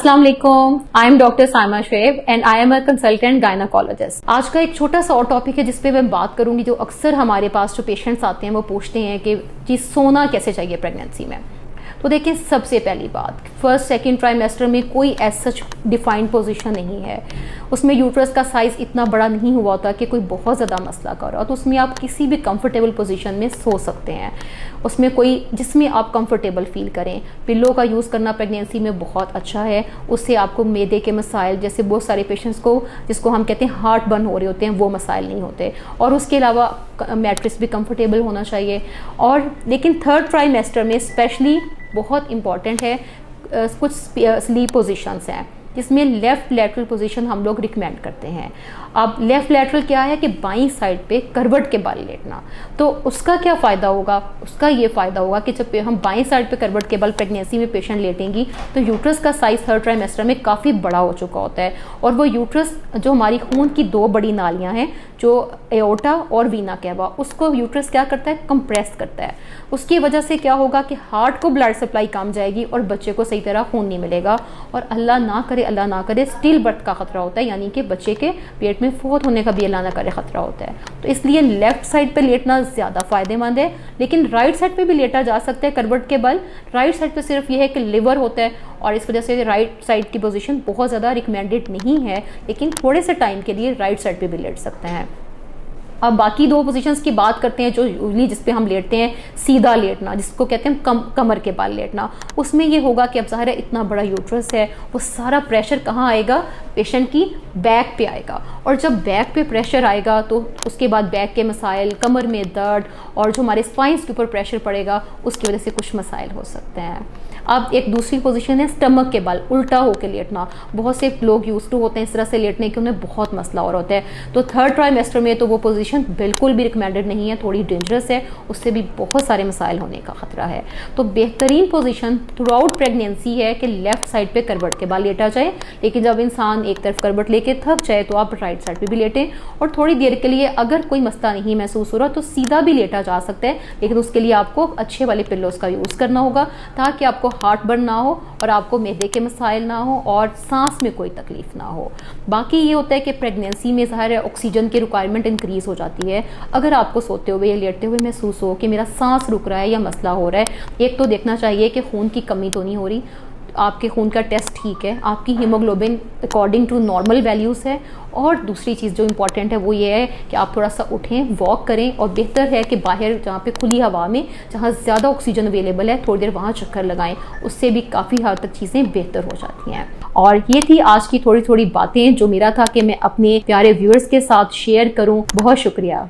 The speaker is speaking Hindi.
अस्सलाम वालेकुम, I am doctor Saima Shoaib and I am a consultant gynaecologist. आज का एक छोटा सा और टॉपिक है जिसपे मैं बात करूंगी। जो अक्सर हमारे पास जो पेशेंट्स आते हैं वो पूछते हैं कि जी सोना कैसे चाहिए प्रेगनेंसी में। तो देखिए, सबसे पहली बात, फर्स्ट सेकंड ट्राइमेस्टर में कोई एज सच डिफाइंड पोजीशन नहीं है। उसमें यूट्रस का साइज इतना बड़ा नहीं हुआ होता कि कोई बहुत ज़्यादा मसला कर रहा हो, तो उसमें आप किसी भी कंफर्टेबल पोजीशन में सो सकते हैं। उसमें कोई जिसमें आप कंफर्टेबल फील करें। पिल्लो का यूज़ करना प्रेगनेंसी में बहुत अच्छा है। उससे आपको मैदे के मसाइल, जैसे बहुत सारे पेशेंट्स को जिसको हम कहते हैं हार्ट बर्न हो रहे होते हैं, वो मसाइल नहीं होते। और उसके अलावा मैट्रेस भी कंफर्टेबल होना चाहिए। और लेकिन थर्ड ट्राइमेस्टर में स्पेशली बहुत इंपॉर्टेंट है, कुछ स्लीप पोजीशंस हैं जिसमें लेफ़्ट लैटरल पोजीशन हम लोग रिकमेंड करते हैं। अब लेफ़्ट लैटरल क्या है कि बाईं साइड पे करवट के बल लेटना। तो उसका क्या फ़ायदा होगा? उसका ये फ़ायदा होगा कि जब हम बाईं साइड पे करवट के बल प्रेगनेंसी में पेशेंट लेटेंगी तो यूट्रस का साइज़ थर्ड ट्राइमेस्टर में काफ़ी बड़ा हो चुका होता है। और वो यूट्रस जो हमारी खून की दो बड़ी नालियाँ हैं, जो एओर्टा और वीना कैवा, उसको यूट्रस क्या करता है? कंप्रेस करता है। उसकी वजह से क्या होगा कि हार्ट को ब्लड सप्लाई कम जाएगी और बच्चे को सही तरह खून नहीं मिलेगा। और अल्लाह ना करे स्टिल बर्थ का खतरा होता है, यानी कि बच्चे के पेट में फोत होने का भी अल्लाह ना करे खतरा होता है। तो इसलिए लेफ्ट साइड पे लेटना ज़्यादा फायदेमंद है। लेकिन राइट साइड पे भी लेटा जा सकता है करवट के बल। राइट साइड पे सिर्फ ये है कि लिवर होता है और इस वजह से राइट साइड की पोजीशन बहुत ज़्यादा रिकमेंडेड नहीं है, लेकिन थोड़े से टाइम के लिए राइट साइड पे भी लेट सकते हैं। अब बाकी दो पोजीशंस की बात करते हैं जो यूजली जिस पे हम लेटते हैं, सीधा लेटना जिसको कहते हैं कमर के बल लेटना। उसमें ये होगा कि अब ज़ाहिर है इतना बड़ा यूट्रस है, वो सारा प्रेशर कहाँ आएगा? पेशेंट की बैक पे आएगा। और जब बैक पे प्रेशर आएगा तो उसके बाद बैक के मसाइल, कमर में दर्द और जो हमारे स्पाइंस के ऊपर प्रेशर पड़ेगा उसकी वजह से कुछ मसाइल हो सकते हैं। अब एक दूसरी पोजीशन है स्टमक के बल, उल्टा होकर लेटना। बहुत से लोग यूज टू होते हैं इस तरह से लेटने के, उन्हें बहुत मसला और होता है। तो थर्ड ट्राइमेस्टर में तो वो पोजीशन बिल्कुल भी रिकमेंडेड नहीं है, थोड़ी डेंजरस है, उससे भी बहुत सारे मसाइल होने का खतरा है। तो बेहतरीन पोजीशन थ्रू आउट प्रेगनेंसी है कि लेफ्ट साइड पे करवट के बल लेटा जाए। लेकिन जब इंसान एक तरफ करवट लेके थक जाए तो आप राइट साइड पे भी लेटें। और थोड़ी देर के लिए अगर कोई मसला नहीं महसूस हो रहा तो सीधा भी लेटा जा सकता है, लेकिन उसके लिए आपको अच्छे वाले पिल्लोस का यूज़ करना होगा ताकि आपको हार्ट बर्न ना हो और आपको मैदे के मसाइल ना हो और सांस में कोई तकलीफ ना हो। बाकी ये होता है कि प्रेगनेंसी में ज़ाहिर है ऑक्सीजन की रिक्वायरमेंट इंक्रीज हो जाती है। अगर आपको सोते हुए या लेटते हुए महसूस हो कि मेरा सांस रुक रहा है या मसला हो रहा है, एक तो देखना चाहिए कि खून की कमी तो नहीं हो रही, आपके खून का टेस्ट ठीक है, आपकी haemoglobin according to normal values है। और दूसरी चीज़ जो इम्पॉर्टेंट है वो ये है कि आप थोड़ा सा उठें, वॉक करें, और बेहतर है कि बाहर जहाँ पे खुली हवा में जहाँ ज़्यादा ऑक्सीजन अवेलेबल है थोड़ी देर वहाँ चक्कर लगाएं। उससे भी काफ़ी हद तक चीज़ें बेहतर हो जाती हैं। और ये थी आज की थोड़ी थोड़ी बातें जो मेरा था कि मैं अपने प्यारे व्यूअर्स के साथ शेयर करूँ। बहुत शुक्रिया।